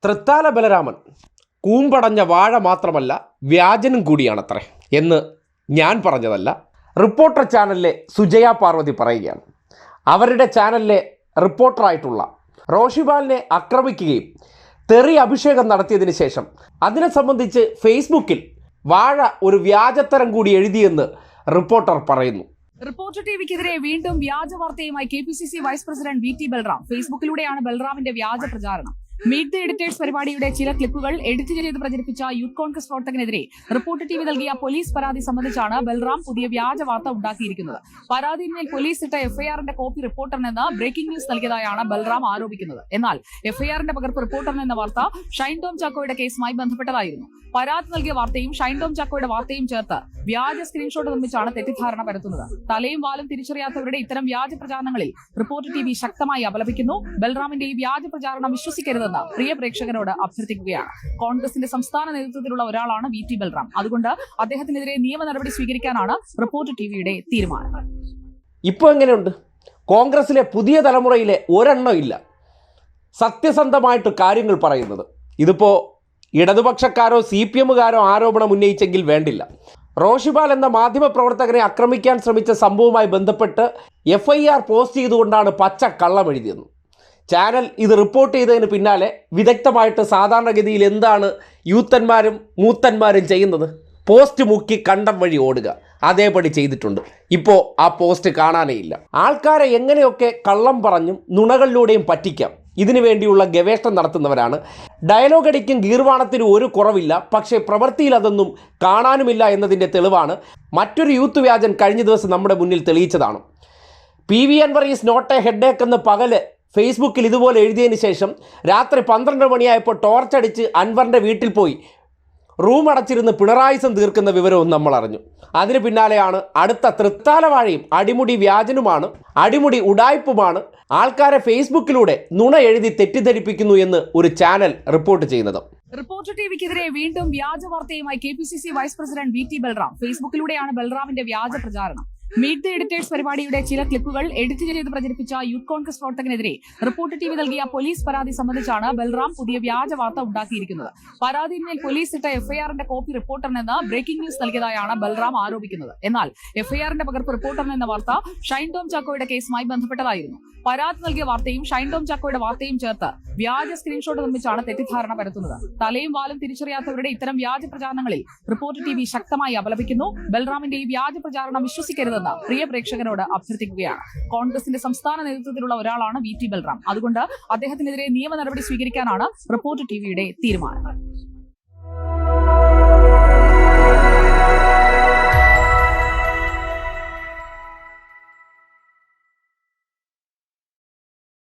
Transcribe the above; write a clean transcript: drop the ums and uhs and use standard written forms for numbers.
തൃത്താല ബലരാമൻ കൂമ്പടഞ്ഞ വാഴ മാത്രമല്ല വ്യാജനും കൂടിയാണത്രേ എന്ന് ഞാൻ പറഞ്ഞതല്ല. റിപ്പോർട്ടർ ചാനലിലെ സുജയ പാർവതി പറയുകയാണ്. അവരുടെ ചാനലിലെ റിപ്പോർട്ടറായിട്ടുള്ള റോഷിപാലിനെ ആക്രമിക്കുകയും തെറി അഭിഷേകം നടത്തിയതിന് ശേഷം അതിനെ സംബന്ധിച്ച് ഫേസ്ബുക്കിൽ വാഴ ഒരു വ്യാജത്തരം കൂടി എഴുതിയെന്ന് റിപ്പോർട്ടർ പറയുന്നു. റിപ്പോർട്ടർ ടിവിക്കെതിരെ വീണ്ടും വ്യാജ വാർത്തയുമായി KPCC vice president VT Balram. ഫേസ്ബുക്കിലൂടെയാണ് ബൽറാമിന്റെ വ്യാജ പ്രചാരണം. മീറ്റ് ദ എഡിറ്റേഴ്സ് പരിപാടിയുടെ ചില ക്ലിപ്പുകൾ എഡിറ്റ് ചെയ്ത് പ്രചരിപ്പിച്ച യൂത്ത് കോൺഗ്രസ് പ്രവർത്തകനെതിരെ റിപ്പോർട്ടർ ടിവി നൽകിയ പോലീസ് പരാതി സംബന്ധിച്ചാണ് ബൽറാം പുതിയ വ്യാജ വാർത്ത ഉണ്ടാക്കിയിരിക്കുന്നത്. പരാതിയിന്മേൽ പോലീസ് ഇട്ട FIRന്റെ കോപ്പി റിപ്പോർട്ടറിനെന്ന് ബ്രേക്കിംഗ് ന്യൂസ് നൽകിയതായാണ് ബൽറാം ആരോപിക്കുന്നത്. എന്നാൽ FIRന്റെ പകർപ്പ് റിപ്പോർട്ടറിനെന്ന വാർത്ത ഷൈൻ ടോം ചാക്കോയുടെ കേസുമായി ബന്ധപ്പെട്ടതായിരുന്നു. പരാതി നൽകിയ വാർത്തയും ഷൈൻ ടോം ചാക്കോയുടെ വാർത്തയും ചേർത്ത് വ്യാജ സ്ക്രീൻഷോട്ട് നിർമ്മിച്ചാണ് തെറ്റിദ്ധാരണ പരത്തുന്നത്. തലയും വാലും തിരിച്ചറിയാത്തവരുടെ ഇത്തരം വ്യാജ പ്രചാരണങ്ങളിൽ റിപ്പോർട്ടർ ടിവി ശക്തമായി അപലപിക്കുന്നു. ബൽറാമിന്റെ ഈ വ്യാജ പ്രചാരണം വിശ്വസിക്കരുതെന്ന് പ്രിയ പ്രേക്ഷകരോട് അഭ്യർത്ഥിക്കുകയാണ്. കോൺഗ്രസിന്റെ സംസ്ഥാന നേതൃത്വത്തിലുള്ള ഒരാളാണ് VT ബൽറാം. അതുകൊണ്ട് അദ്ദേഹത്തിനെതിരെ നിയമ നടപടി സ്വീകരിക്കാനാണ് റിപ്പോർട്ടർ ടിവിയുടെ തീരുമാനം. ഇപ്പോൾ എങ്ങനെയുണ്ട്? കോൺഗ്രസിലെ പുതിയ തലമുറയിലെ ഒരെണ്ണം ഇല്ല സത്യസന്ധമായിട്ട് കാര്യങ്ങൾ പറയുന്നത്. ഇതിപ്പോൾ ഇടതുപക്ഷക്കാരോ CPMകാരോ ആരോപണം ഉന്നയിച്ചെങ്കിൽ വേണ്ടില്ല. റോഷിപാൽ എന്ന മാധ്യമപ്രവർത്തകനെ ആക്രമിക്കാൻ ശ്രമിച്ച സംഭവവുമായി ബന്ധപ്പെട്ട് FIR പോസ്റ്റ് ചെയ്തുകൊണ്ടാണ് പച്ച കള്ളം എഴുതിയത്. ചാനൽ ഇത് റിപ്പോർട്ട് ചെയ്തതിന് പിന്നാലെ വിദഗ്ധമായിട്ട് സാധാരണഗതിയിൽ എന്താണ് യൂത്തന്മാരും മൂത്തന്മാരും ചെയ്യുന്നത്? പോസ്റ്റ് മുക്കി കണ്ടം വഴി ഓടുക. അതേപടി ചെയ്തിട്ടുണ്ട്. ഇപ്പോൾ ആ പോസ്റ്റ് കാണാനേ ഇല്ല. ആൾക്കാരെ എങ്ങനെയൊക്കെ കള്ളം പറഞ്ഞും നുണകളിലൂടെയും പറ്റിക്കാം, ഇതിനു വേണ്ടിയുള്ള ഗവേഷണം നടത്തുന്നവരാണ്. ഡയലോഗ് അടിക്കും ഗീർവാണത്തിനും ഒരു കുറവില്ല, പക്ഷേ പ്രവൃത്തിയിൽ അതൊന്നും കാണാനുമില്ല എന്നതിൻ്റെ തെളിവാണ് മറ്റൊരു യൂത്ത് വ്യാജൻ കഴിഞ്ഞ ദിവസം നമ്മുടെ മുന്നിൽ തെളിയിച്ചതാണ്. PV Anwar is not a headache എന്ന് പകല് ഫേസ്ബുക്കിൽ ഇതുപോലെ എഴുതിയതിന് ശേഷം രാത്രി 12 മണിയായപ്പോൾ ടോർച്ചടിച്ച് അൻവറിൻ്റെ വീട്ടിൽ പോയി റൂം അടച്ചിരുന്ന് പിണറായിസം തീർക്കുന്ന വിവരവും നമ്മൾ അറിഞ്ഞു. അതിന് പിന്നാലെയാണ് അടുത്ത തൃത്താലവാഴയും അടിമുടി വ്യാജനുമാണ്, അടിമുടി ഉഡായ്പുമാണ്, ആൾക്കാരെ ഫേസ്ബുക്കിലൂടെ നുണ എഴുതി തെറ്റിദ്ധരിപ്പിക്കുന്നു എന്ന് ഒരു ചാനൽ റിപ്പോർട്ട് ചെയ്യുന്നത്. റിപ്പോർട്ടർ ടിവിക്കെതിരെ വീണ്ടും വ്യാജ വാർത്തയുമായി KPCC vice president VT Balram. ഫേസ്ബുക്കിലൂടെയാണ് ബൽറാമിന്റെ വ്യാജ പ്രചാരണം. മീറ്റ് ദ എഡിറ്റേഴ്സ് പരിപാടിയുടെ ചില ക്ലിപ്പുകൾ എഡിറ്റ് ചെയ്ത് പ്രചരിപ്പിച്ച യൂത്ത് കോൺഗ്രസ് പ്രവർത്തകനെതിരെ റിപ്പോർട്ടർ ടിവി നൽകിയ പോലീസ് പരാതി സംബന്ധിച്ചാണ് ബൽറാം പുതിയ വ്യാജ വാർത്ത ഉണ്ടാക്കിയിരിക്കുന്നത്. പരാതിയിന്മേൽ പോലീസ് ഇട്ട FIRന്റെ കോപ്പി റിപ്പോർട്ടറിനെന്ന് ബ്രേക്കിംഗ് ന്യൂസ് നൽകിയതായാണ് ബൽറാം ആരോപിക്കുന്നത്. എന്നാൽ FIRന്റെ പകർപ്പ് റിപ്പോർട്ടറിനെന്ന വാർത്ത ഷൈൻ ടോം ചാക്കോയുടെ കേസുമായി ബന്ധപ്പെട്ടതായിരുന്നു. പരാതി നൽകിയ വാർത്തയും ഷൈൻ ടോം ചാക്കോയുടെ വാർത്തയും ചേർത്ത് വ്യാജ സ്ക്രീൻഷോട്ട് നിർമ്മിച്ചാണ് തെറ്റിദ്ധാരണ പരത്തുന്നത്. തലയും വാലും തിരിച്ചറിയാത്തവരുടെ ഇത്തരം വ്യാജ പ്രചാരണങ്ങളിൽ റിപ്പോർട്ടർ ടിവി ശക്തമായി അപലപിക്കുന്നു. ബൽറാമിന്റെ ഈ വ്യാജ പ്രചാരണം വിശ്വസിക്കരുതെന്ന് പ്രിയ പ്രേക്ഷകരോട് അഭ്യർത്ഥിക്കുകയാണ്. കോൺഗ്രസിന്റെ സംസ്ഥാന നേതൃത്വത്തിലുള്ള ഒരാളാണ് VT ബൽറാം. അതുകൊണ്ട് അദ്ദേഹത്തിനെതിരെ നിയമ നടപടി സ്വീകരിക്കാനാണ് റിപ്പോർട്ടർ ടിവിയുടെ തീരുമാനം.